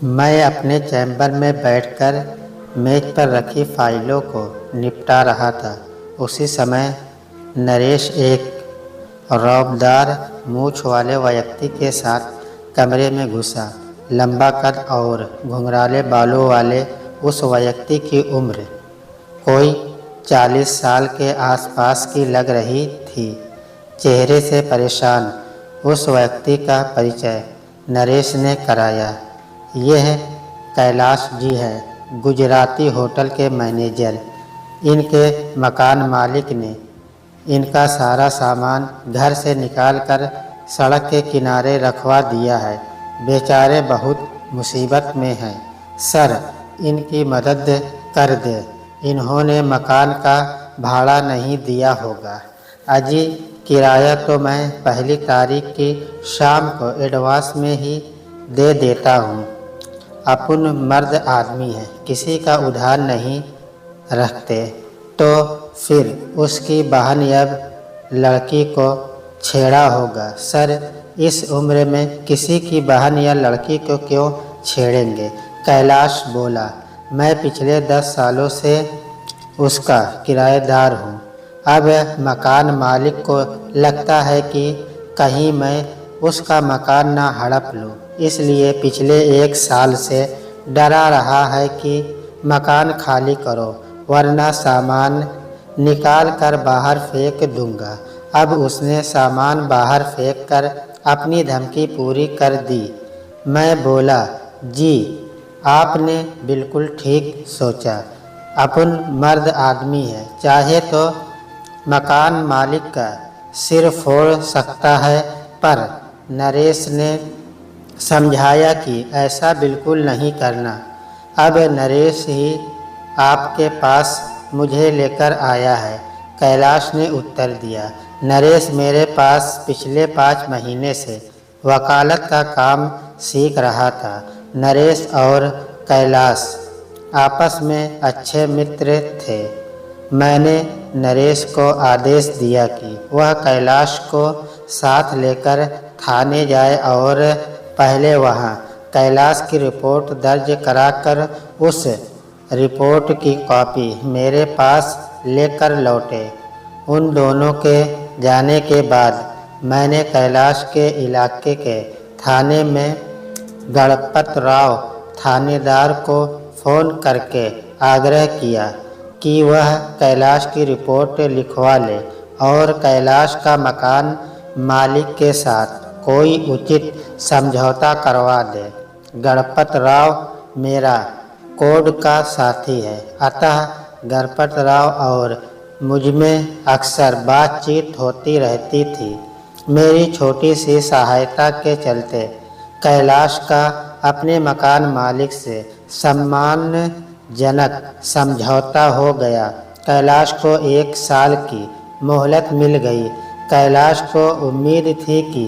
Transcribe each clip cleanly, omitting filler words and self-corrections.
मैं अपने चैम्बर में बैठकर मेज पर रखी फाइलों को निपटा रहा था। उसी समय नरेश एक रौबदार मूछ वाले व्यक्ति के साथ कमरे में घुसा। लंबा कद और घुंघराले बालों वाले उस व्यक्ति की उम्र कोई 40 साल के आसपास की लग रही थी। चेहरे से परेशान उस व्यक्ति का परिचय नरेश ने कराया। यह कैलाश जी है, गुजराती होटल के मैनेजर। इनके मकान मालिक ने इनका सारा सामान घर से निकालकर सड़क के किनारे रखवा दिया है। बेचारे बहुत मुसीबत में हैं। सर, इनकी मदद कर दे। इन्होंने मकान का भाड़ा नहीं दिया होगा। अजी, किराया तो मैं पहली तारीख की शाम को एडवांस में ही दे देता हूँ। अपन मर्द आदमी है, किसी का उधार नहीं रखते। तो फिर उसकी बहन या लड़की को छेड़ा होगा। सर, इस उम्र में किसी की बहन या लड़की को क्यों छेड़ेंगे? कैलाश बोला, मैं पिछले 10 सालों से उसका किराएदार हूँ। अब मकान मालिक को लगता है कि कहीं मैं उसका मकान ना हड़प लूँ, इसलिए पिछले 1 साल से डरा रहा है कि मकान खाली करो वरना सामान निकाल कर बाहर फेंक दूंगा। अब उसने सामान बाहर फेंक कर अपनी धमकी पूरी कर दी। मैं बोला, जी आपने बिल्कुल ठीक सोचा। अपन मर्द आदमी है, चाहे तो मकान मालिक का सिर फोड़ सकता है। पर नरेश ने समझाया कि ऐसा बिल्कुल नहीं करना। अब नरेश ही आपके पास मुझे लेकर आया है, कैलाश ने उत्तर दिया। नरेश मेरे पास पिछले 5 महीने से वकालत का काम सीख रहा था। नरेश और कैलाश आपस में अच्छे मित्र थे। मैंने नरेश को आदेश दिया कि वह कैलाश को साथ लेकर थाने जाए और पहले वहां कैलाश की रिपोर्ट दर्ज कराकर उस रिपोर्ट की कॉपी मेरे पास लेकर लौटे। उन दोनों के जाने के बाद मैंने कैलाश के इलाके के थाने में गणपत राव थानेदार को फ़ोन करके आग्रह किया कि वह कैलाश की रिपोर्ट लिखवा ले और कैलाश का मकान मालिक के साथ कोई उचित समझौता करवा दे। गणपत राव मेरा कोड का साथी है, अतः गणपत राव और मुझमें अक्सर बातचीत होती रहती थी। मेरी छोटी सी सहायता के चलते कैलाश का अपने मकान मालिक से सम्मानजनक समझौता हो गया। कैलाश को 1 साल की मोहलत मिल गई। कैलाश को उम्मीद थी कि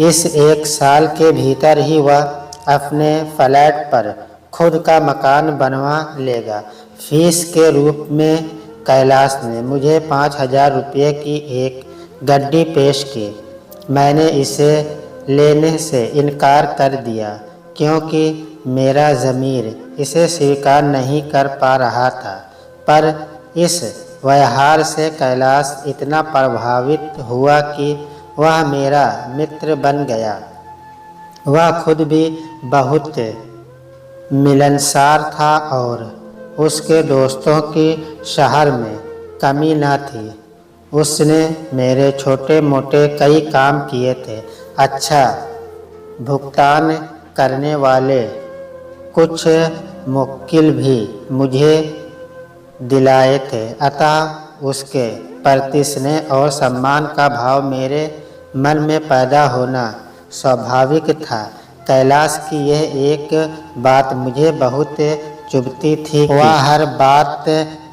इस 1 साल के भीतर ही वह अपने फ्लैट पर खुद का मकान बनवा लेगा। फीस के रूप में कैलाश ने मुझे 5,000 रुपये की एक गड्डी पेश की। मैंने इसे लेने से इनकार कर दिया क्योंकि मेरा ज़मीर इसे स्वीकार नहीं कर पा रहा था। पर इस व्यवहार से कैलाश इतना प्रभावित हुआ कि वह मेरा मित्र बन गया। वह खुद भी बहुत मिलनसार था और उसके दोस्तों की शहर में कमी न थी। उसने मेरे छोटे मोटे कई काम किए थे। अच्छा भुगतान करने वाले कुछ मुक्किल भी मुझे दिलाए थे, अतः उसके प्रति स्नेह और सम्मान का भाव मेरे मन में पैदा होना स्वाभाविक था। कैलाश की यह एक बात मुझे बहुत चुभती थी। वह हर बात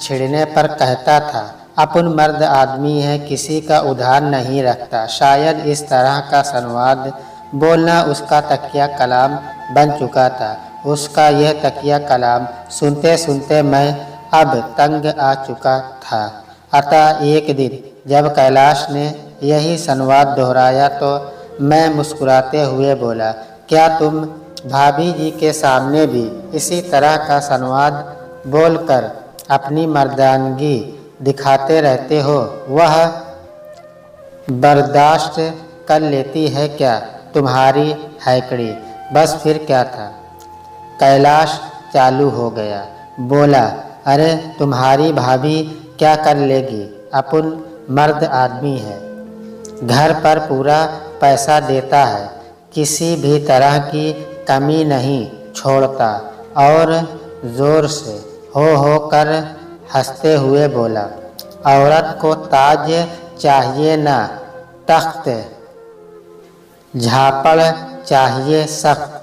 छिड़ने पर कहता था, अपन मर्द आदमी है, किसी का उधार नहीं रखता। शायद इस तरह का संवाद बोलना उसका तकिया कलाम बन चुका था। उसका यह तकिया कलाम सुनते सुनते मैं अब तंग आ चुका था। अतः एक दिन जब कैलाश ने यही संवाद दोहराया तो मैं मुस्कुराते हुए बोला, क्या तुम भाभी जी के सामने भी इसी तरह का संवाद बोलकर अपनी मर्दानगी दिखाते रहते हो। वह बर्दाश्त कर लेती है क्या तुम्हारी हैकड़ी? बस फिर क्या था। कैलाश चालू हो गया, बोला, अरे तुम्हारी भाभी क्या कर लेगी? अपन मर्द आदमी है, घर पर पूरा पैसा देता है, किसी भी तरह की कमी नहीं छोड़ता। और जोर से हो कर हंसते हुए बोला, औरत को ताज चाहिए ना तख्त, झापड़ चाहिए सख्त,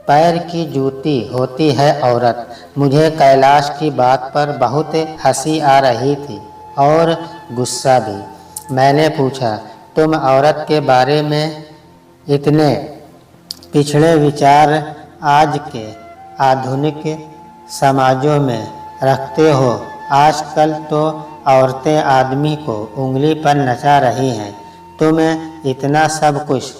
पैर की जूती होती है औरत। मुझे कैलाश की बात पर बहुत हंसी आ रही थी और गुस्सा भी। मैंने पूछा, तुम औरत के बारे में इतने पिछड़े विचार आज के आधुनिक समाजों में रखते हो? आजकल तो औरतें आदमी को उंगली पर नचा रही हैं। तुम इतना सब कुछ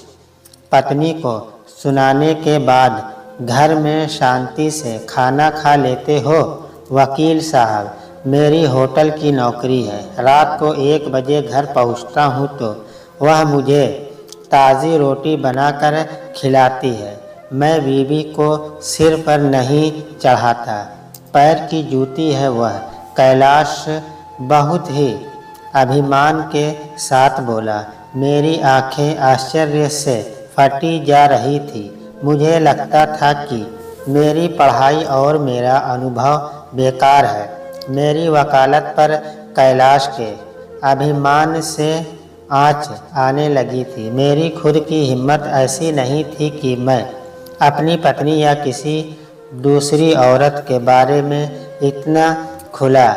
पत्नी को सुनाने के बाद घर में शांति से खाना खा लेते हो? वकील साहब, मेरी होटल की नौकरी है। रात को 1 बजे घर पहुंचता हूं तो वह मुझे ताज़ी रोटी बनाकर खिलाती है। मैं बीवी को सिर पर नहीं चढ़ाता, पैर की जूती है वह। कैलाश बहुत ही अभिमान के साथ बोला। मेरी आंखें आश्चर्य से फटी जा रही थी। मुझे लगता था कि मेरी पढ़ाई और मेरा अनुभव बेकार है। मेरी वकालत पर कैलाश के अभिमान से आँच आने लगी थी। मेरी खुद की हिम्मत ऐसी नहीं थी कि मैं अपनी पत्नी या किसी दूसरी औरत के बारे में इतना खुला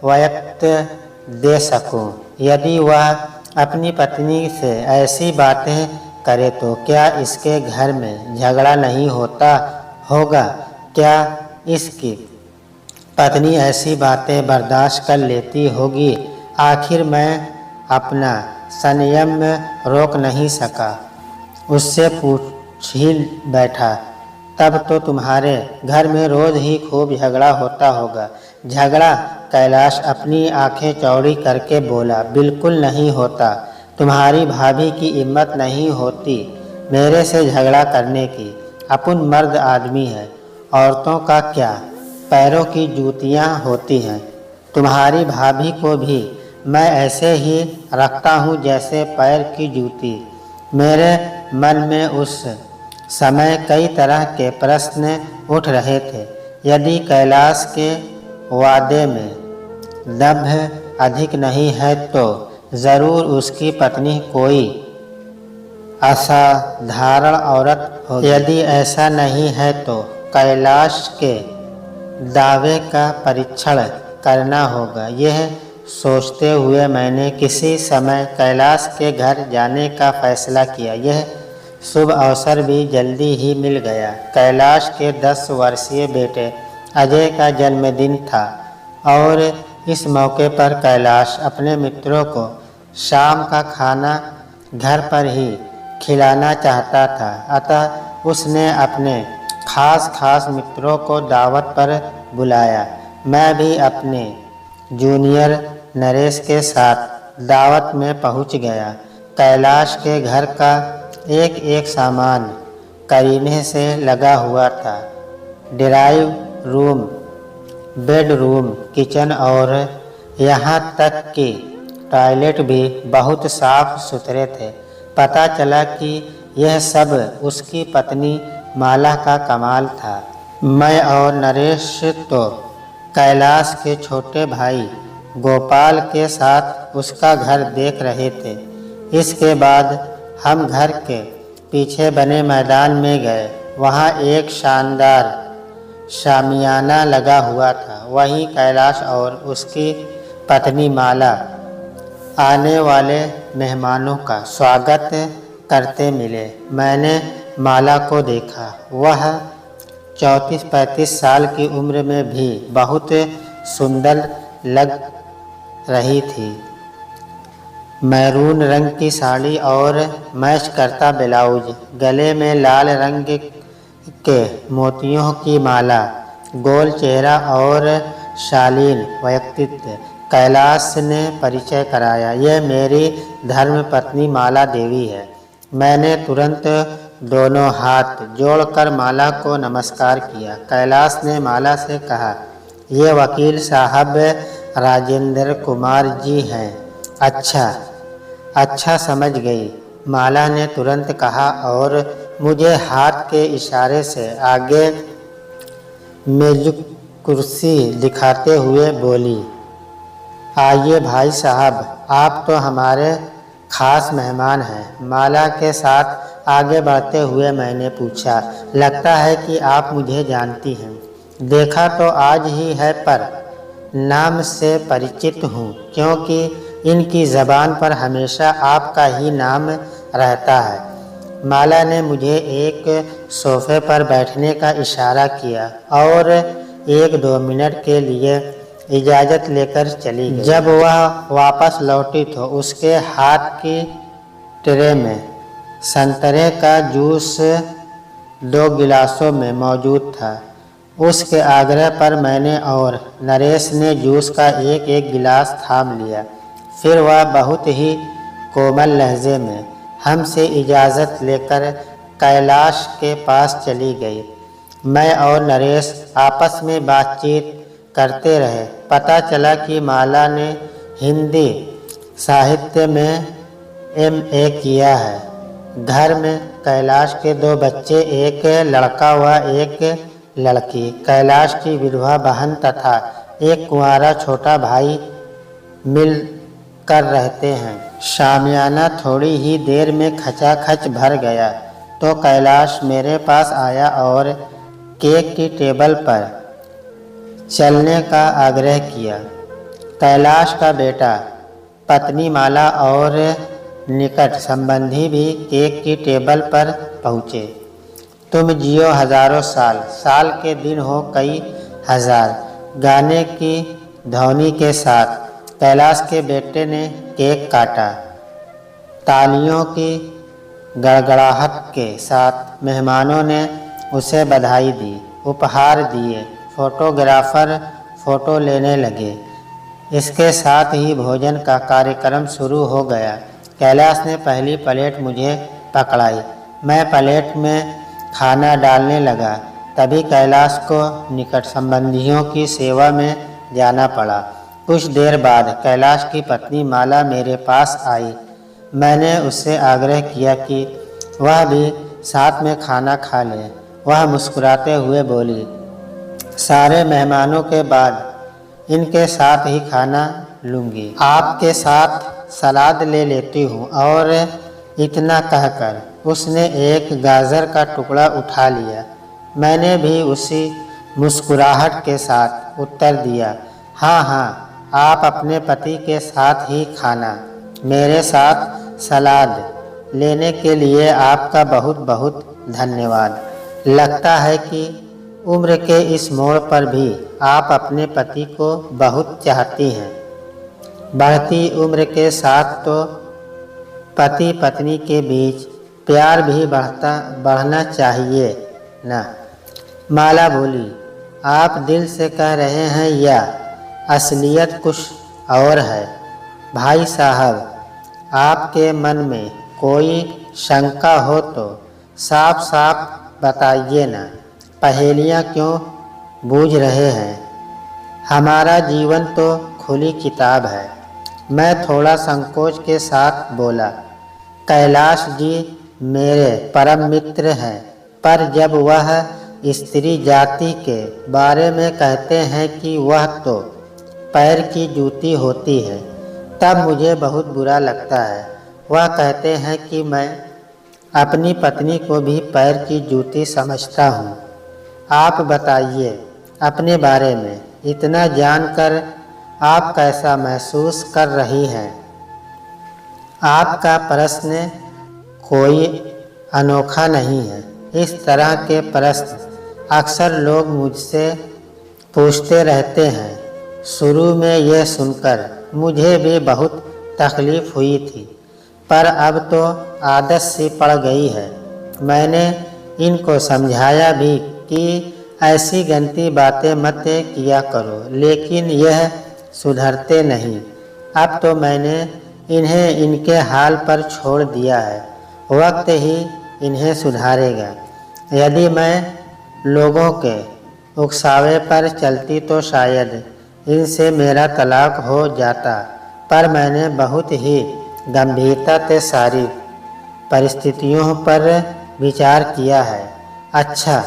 वक्त दे सकूं। यदि वह अपनी पत्नी से ऐसी बातें करे तो क्या इसके घर में झगड़ा नहीं होता होगा? क्या इसकी पत्नी ऐसी बातें बर्दाश्त कर लेती होगी? आखिर मैं अपना संयम रोक नहीं सका, उससे पूछ ही बैठा। तब तो तुम्हारे घर में रोज ही खूब झगड़ा होता होगा। झगड़ा? कैलाश अपनी आंखें चौड़ी करके बोला, बिल्कुल नहीं होता। तुम्हारी भाभी की हिम्मत नहीं होती मेरे से झगड़ा करने की। अपन मर्द आदमी है, औरतों का क्या, पैरों की जूतियां होती हैं। तुम्हारी भाभी को भी मैं ऐसे ही रखता हूँ जैसे पैर की जूती। मेरे मन में उस समय कई तरह के प्रश्न उठ रहे थे। यदि कैलाश के वादे में दम्भ अधिक नहीं है तो ज़रूर उसकी पत्नी कोई असाधारण औरत होगी। यदि ऐसा नहीं है तो कैलाश के दावे का परीक्षण करना होगा। यह सोचते हुए मैंने किसी समय कैलाश के घर जाने का फैसला किया। यह शुभ अवसर भी जल्दी ही मिल गया। कैलाश के 10 वर्षीय बेटे अजय का जन्मदिन था और इस मौके पर कैलाश अपने मित्रों को शाम का खाना घर पर ही खिलाना चाहता था। अतः उसने अपने खास मित्रों को दावत पर बुलाया। मैं भी अपने जूनियर नरेश के साथ दावत में पहुंच गया। कैलाश के घर का एक सामान करीने से लगा हुआ था। ड्राइव रूम, बेडरूम, किचन और यहाँ तक कि टॉयलेट भी बहुत साफ सुथरे थे। पता चला कि यह सब उसकी पत्नी माला का कमाल था। मैं और नरेश तो कैलाश के छोटे भाई गोपाल के साथ उसका घर देख रहे थे। इसके बाद हम घर के पीछे बने मैदान में गए। वहाँ एक शानदार शामियाना लगा हुआ था। वहीं कैलाश और उसकी पत्नी माला आने वाले मेहमानों का स्वागत करते मिले। मैंने माला को देखा। वह 34-35 साल की उम्र में भी बहुत सुंदर लग रही थी। मैरून रंग की साड़ी और मैच करता ब्लाउज, गले में लाल रंग के मोतियों की माला, गोल चेहरा और शालीन व्यक्तित्व। कैलाश ने परिचय कराया, यह मेरी धर्मपत्नी माला देवी है। मैंने तुरंत दोनों हाथ जोड़कर माला को नमस्कार किया। कैलाश ने माला से कहा, ये वकील साहब राजेंद्र कुमार जी हैं। अच्छा समझ गई, माला ने तुरंत कहा और मुझे हाथ के इशारे से आगे मेज कुर्सी दिखाते हुए बोली, आइए भाई साहब, आप तो हमारे खास मेहमान हैं। माला के साथ आगे बढ़ते हुए मैंने पूछा, लगता है कि आप मुझे जानती हैं। देखा तो आज ही है, पर नाम से परिचित हूँ, क्योंकि इनकी ज़बान पर हमेशा आपका ही नाम रहता है। माला ने मुझे एक सोफे पर बैठने का इशारा किया और 1-2 मिनट के लिए इजाज़त लेकर चली गई। जब वह वापस लौटी तो उसके हाथ की ट्रे में संतरे का जूस 2 गिलासों में मौजूद था। उसके आग्रह पर मैंने और नरेश ने जूस का एक गिलास थाम लिया। फिर वह बहुत ही कोमल लहजे में हमसे इजाज़त लेकर कैलाश के पास चली गई। मैं और नरेश आपस में बातचीत करते रहे। पता चला कि माला ने हिंदी साहित्य में MA किया है। घर में कैलाश के 2 बच्चे, एक लड़का व एक लड़की। कैलाश की विधवा बहन तथा एक कुंवारा छोटा भाई मिल कर रहते हैं। शामियाना थोड़ी ही देर में खचाखच भर गया तो कैलाश मेरे पास आया और केक की टेबल पर चलने का आग्रह किया। कैलाश का बेटा, पत्नी माला और निकट संबंधी भी केक की टेबल पर पहुँचे। तुम जियो हजारों साल, साल के दिन हो कई हजार, गाने की ध्वनि के साथ कैलाश के बेटे ने केक काटा। तालियों की गड़गड़ाहट के साथ मेहमानों ने उसे बधाई दी, उपहार दिए। फोटोग्राफर फ़ोटो लेने लगे। इसके साथ ही भोजन का कार्यक्रम शुरू हो गया। कैलाश ने पहली प्लेट मुझे पकड़ाई। मैं प्लेट में खाना डालने लगा। तभी कैलाश को निकट संबंधियों की सेवा में जाना पड़ा। कुछ देर बाद कैलाश की पत्नी माला मेरे पास आई। मैंने उससे आग्रह किया कि वह भी साथ में खाना खा ले। वह मुस्कुराते हुए बोली, सारे मेहमानों के बाद इनके साथ ही खाना लूँगी। आपके साथ सलाद ले लेती हूँ। और इतना कहकर उसने एक गाजर का टुकड़ा उठा लिया। मैंने भी उसी मुस्कुराहट के साथ उत्तर दिया, हाँ, आप अपने पति के साथ ही खाना। मेरे साथ सलाद लेने के लिए आपका बहुत बहुत धन्यवाद। लगता है कि उम्र के इस मोड़ पर भी आप अपने पति को बहुत चाहती हैं। बढ़ती उम्र के साथ तो पति पत्नी के बीच प्यार भी बढ़ना चाहिए ना। माला बोली, आप दिल से कह रहे हैं या असलियत कुछ और है? भाई साहब, आपके मन में कोई शंका हो तो साफ साफ बताइए ना। पहेलियाँ क्यों बूझ रहे हैं? हमारा जीवन तो खुली किताब है। मैं थोड़ा संकोच के साथ बोला, कैलाश जी मेरे परम मित्र हैं, पर जब वह स्त्री जाति के बारे में कहते हैं कि वह तो पैर की जूती होती है, तब मुझे बहुत बुरा लगता है। वह कहते हैं कि मैं अपनी पत्नी को भी पैर की जूती समझता हूँ। आप बताइए अपने बारे में। इतना जानकर आप कैसा महसूस कर रही हैं? आपका प्रश्न कोई अनोखा नहीं है। इस तरह के प्रश्न अक्सर लोग मुझसे पूछते रहते हैं। शुरू में यह सुनकर मुझे भी बहुत तकलीफ़ हुई थी, पर अब तो आदत सी पड़ गई है। मैंने इनको समझाया भी कि ऐसी गंदी बातें मत किया करो, लेकिन यह सुधरते नहीं। अब तो मैंने इन्हें इनके हाल पर छोड़ दिया है, वक्त ही इन्हें सुधारेगा। यदि मैं लोगों के उकसावे पर चलती तो शायद इनसे मेरा तलाक हो जाता, पर मैंने बहुत ही गंभीरता से सारी परिस्थितियों पर विचार किया है। अच्छा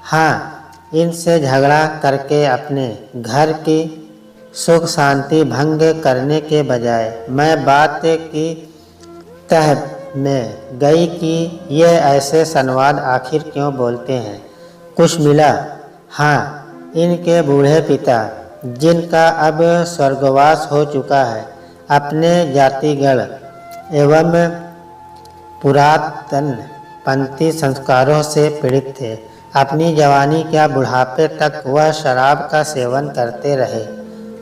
हाँ, इनसे झगड़ा करके अपने घर की सुख शांति भंग करने के बजाय मैं बात की तह में गई कि ये ऐसे संवाद आखिर क्यों बोलते हैं। कुछ मिला? हाँ, इनके बूढ़े पिता, जिनका अब स्वर्गवास हो चुका है, अपने जातिगढ़ एवं पुरातन पंथी संस्कारों से पीड़ित थे। अपनी जवानी क्या बुढ़ापे तक वह शराब का सेवन करते रहे।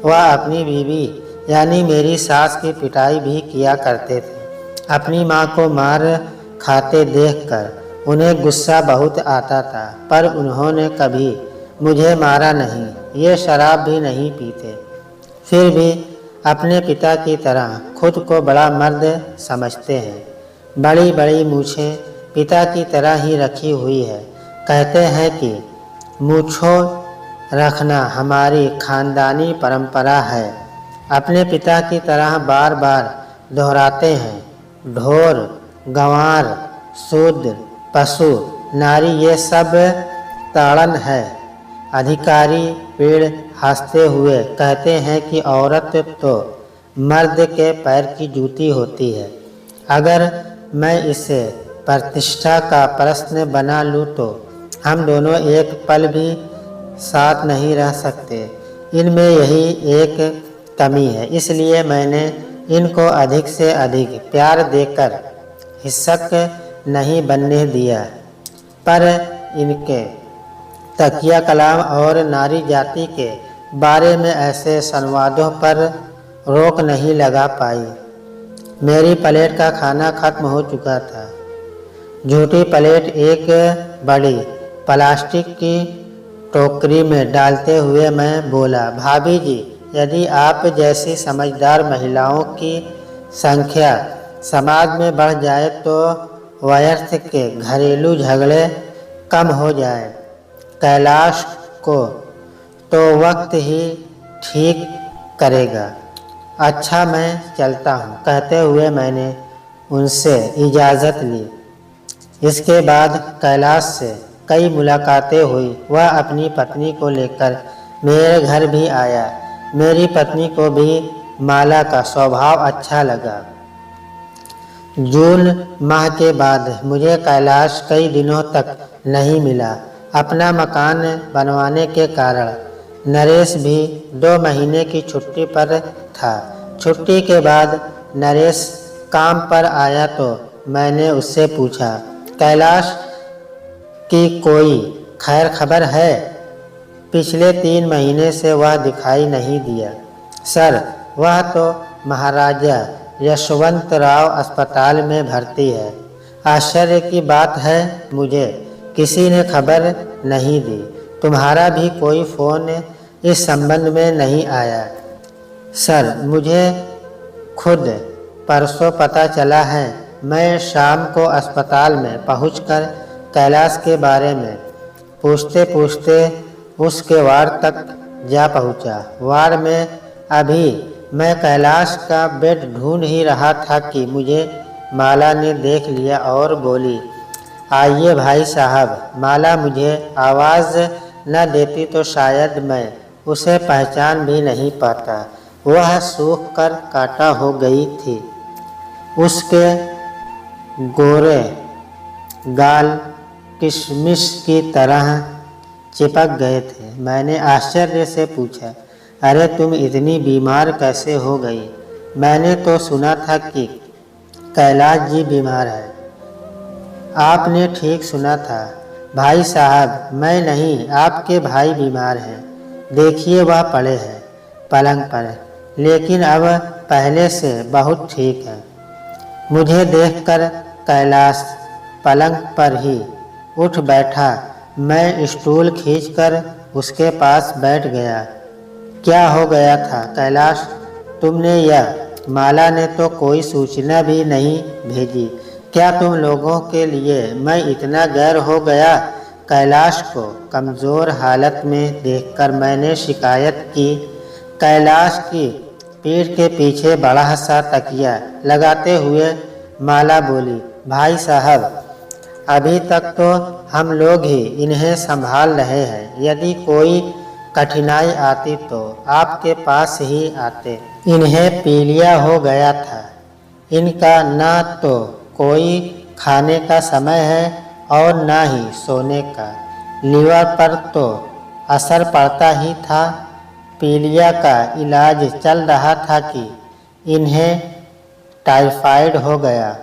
वह अपनी बीवी यानी मेरी सास की पिटाई भी किया करते थे। अपनी माँ को मार खाते देखकर उन्हें गुस्सा बहुत आता था, पर उन्होंने कभी मुझे मारा नहीं। ये शराब भी नहीं पीते, फिर भी अपने पिता की तरह खुद को बड़ा मर्द समझते हैं। बड़ी बड़ी मूछें पिता की तरह ही रखी हुई है। कहते हैं कि मूछों रखना हमारी खानदानी परंपरा है। अपने पिता की तरह बार बार दोहराते हैं, ढोर, गंवार, शूद्र, पशु, नारी, ये सब ताड़न है। अधिकारी पेड़ हंसते हुए कहते हैं कि औरत तो मर्द के पैर की जूती होती है। अगर मैं इसे प्रतिष्ठा का प्रश्न बना लूँ तो हम दोनों एक पल भी साथ नहीं रह सकते। इनमें यही एक कमी है, इसलिए मैंने इनको अधिक से अधिक प्यार देकर हिस्सक नहीं बनने दिया। पर इनके तकिया कलाम और नारी जाति के बारे में ऐसे संवादों पर रोक नहीं लगा पाई। मेरी प्लेट का खाना खत्म हो चुका था। झूठी प्लेट एक बड़ी प्लास्टिक की टोकरी में डालते हुए मैं बोला, भाभी जी, यदि आप जैसी समझदार महिलाओं की संख्या समाज में बढ़ जाए तो व्यर्थ के घरेलू झगड़े कम हो जाए। कैलाश को तो वक्त ही ठीक करेगा। अच्छा, मैं चलता हूँ, कहते हुए मैंने उनसे इजाज़त ली। इसके बाद कैलाश से कई मुलाकातें हुई। वह अपनी पत्नी को लेकर मेरे घर भी आया। मेरी पत्नी को भी माला का स्वभाव अच्छा लगा। जून माह के बाद मुझे कैलाश कई दिनों तक नहीं मिला। अपना मकान बनवाने के कारण नरेश भी 2 महीने की छुट्टी पर था। छुट्टी के बाद नरेश काम पर आया तो मैंने उससे पूछा, कैलाश की कोई खैर खबर है? पिछले 3 महीने से वह दिखाई नहीं दिया। सर, वह तो महाराजा यशवंतराव अस्पताल में भर्ती है। आश्चर्य की बात है, मुझे किसी ने खबर नहीं दी। तुम्हारा भी कोई फ़ोन इस संबंध में नहीं आया? सर, मुझे खुद परसों पता चला है। मैं शाम को अस्पताल में पहुंचकर कैलाश के बारे में पूछते पूछते उसके वार्ड तक जा पहुंचा। वार्ड में अभी मैं कैलाश का बेड ढूंढ ही रहा था कि मुझे माला ने देख लिया और बोली, आइए भाई साहब। माला मुझे आवाज़ न देती तो शायद मैं उसे पहचान भी नहीं पाता। वह सूख कर काटा हो गई थी। उसके गोरे गाल किशमिश की तरह चिपक गए थे। मैंने आश्चर्य से पूछा, अरे तुम इतनी बीमार कैसे हो गई? मैंने तो सुना था कि कैलाश जी बीमार है। आपने ठीक सुना था भाई साहब, मैं नहीं, आपके भाई बीमार हैं। देखिए, वह पड़े हैं पलंग पर, लेकिन अब पहले से बहुत ठीक है। मुझे देखकर कैलाश पलंग पर ही उठ बैठा। मैं स्टूल खींचकर उसके पास बैठ गया। क्या हो गया था कैलाश, तुमने यह? माला ने तो कोई सूचना भी नहीं भेजी। क्या तुम लोगों के लिए मैं इतना गैर हो गया? कैलाश को कमज़ोर हालत में देखकर मैंने शिकायत की। कैलाश की पीठ के पीछे बड़ा सा तकिया लगाते हुए माला बोली, भाई साहब, अभी तक तो हम लोग ही इन्हें संभाल रहे हैं। यदि कोई कठिनाई आती तो आपके पास ही आते। इन्हें पीलिया हो गया था। इनका ना तो कोई खाने का समय है और ना ही सोने का। लीवर पर तो असर पड़ता ही था। पीलिया का इलाज चल रहा था कि इन्हें टाइफाइड हो गया।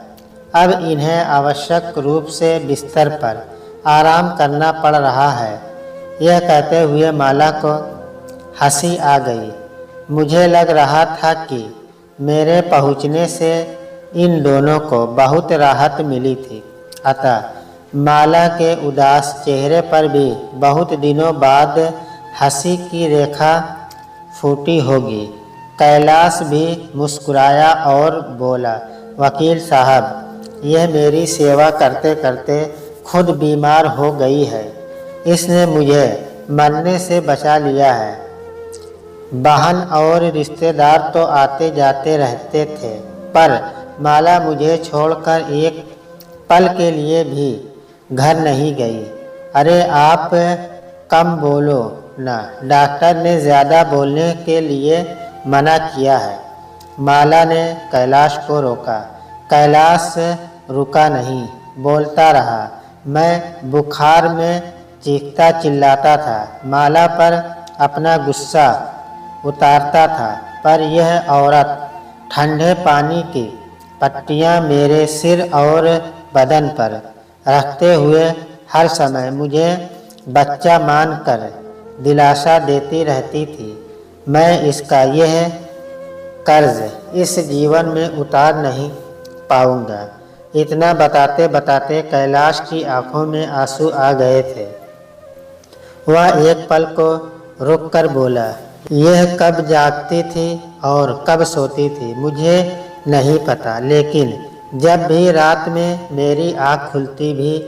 अब इन्हें आवश्यक रूप से बिस्तर पर आराम करना पड़ रहा है। यह कहते हुए माला को हंसी आ गई। मुझे लग रहा था कि मेरे पहुंचने से इन दोनों को बहुत राहत मिली थी। अतः माला के उदास चेहरे पर भी बहुत दिनों बाद हंसी की रेखा फूटी होगी। कैलाश भी मुस्कुराया और बोला, वकील साहब, यह मेरी सेवा करते करते खुद बीमार हो गई है। इसने मुझे मरने से बचा लिया है। बहन और रिश्तेदार तो आते जाते रहते थे, पर माला मुझे छोड़कर एक पल के लिए भी घर नहीं गई। अरे आप कम बोलो ना, डॉक्टर ने ज़्यादा बोलने के लिए मना किया है। माला ने कैलाश को रोका। कैलाश रुका नहीं, बोलता रहा। मैं बुखार में चीखता चिल्लाता था, माला पर अपना गुस्सा उतारता था, पर यह औरत ठंडे पानी की पट्टियाँ मेरे सिर और बदन पर रखते हुए हर समय मुझे बच्चा मानकर दिलासा देती रहती थी। मैं इसका यह कर्ज इस जीवन में उतार नहीं पाऊंगा। इतना बताते बताते कैलाश की आंखों में आंसू आ गए थे। वह एक पल को रुककर बोला, यह कब जागती थी और कब सोती थी मुझे नहीं पता, लेकिन जब भी रात में मेरी आँख खुलती भी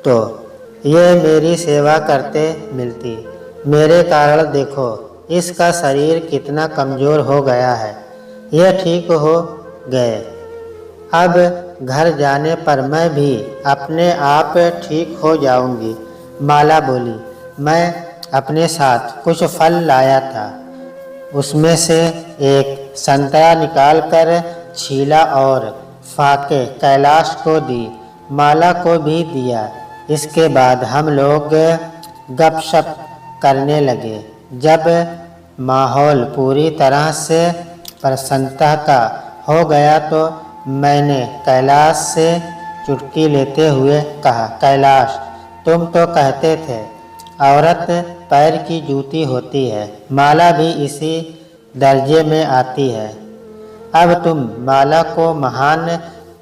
तो यह मेरी सेवा करते मिलती। मेरे कारण देखो इसका शरीर कितना कमज़ोर हो गया है। यह ठीक हो गए। अब घर जाने पर मैं भी अपने आप ठीक हो जाऊंगी। माला बोली, मैं अपने साथ कुछ फल लाया था। उसमें से एक संतरा निकालकर छीला और फाके कैलाश को दी। माला को भी दिया। इसके बाद हम लोग गपशप करने लगे। जब माहौल पूरी तरह से प्रसन्नता का हो गया तो मैंने कैलाश से चुटकी लेते हुए कहा, कैलाश, तुम तो कहते थे औरत पैर की जूती होती है। माला भी इसी दर्जे में आती है। अब तुम माला को महान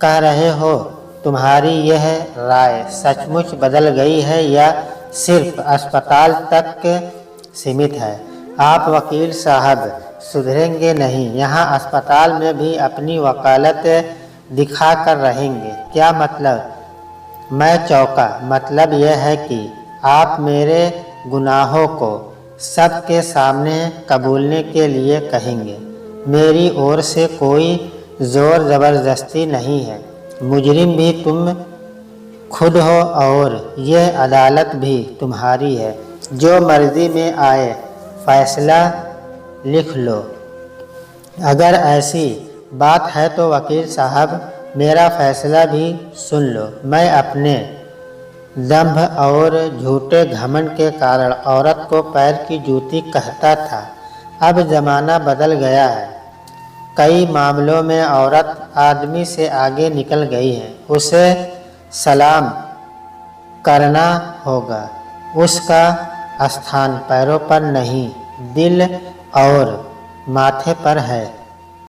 कह रहे हो। तुम्हारी यह राय सचमुच बदल गई है या सिर्फ अस्पताल तक सीमित है? आप वकील साहब सुधरेंगे नहीं। यहाँ अस्पताल में भी अपनी वकालत दिखा कर रहेंगे। क्या मतलब? मैं चौंका। मतलब यह है कि आप मेरे गुनाहों को सबके सामने कबूलने के लिए कहेंगे। मेरी ओर से कोई ज़ोर ज़बरदस्ती नहीं है। मुजरिम भी तुम खुद हो और यह अदालत भी तुम्हारी है। जो मर्जी में आए फैसला लिख लो। अगर ऐसी बात है तो वकील साहब मेरा फैसला भी सुन लो। मैं अपने दंभ और झूठे घमंड के कारण औरत को पैर की जूती कहता था। अब ज़माना बदल गया है। कई मामलों में औरत आदमी से आगे निकल गई है। उसे सलाम करना होगा। उसका स्थान पैरों पर नहीं, दिल और माथे पर है।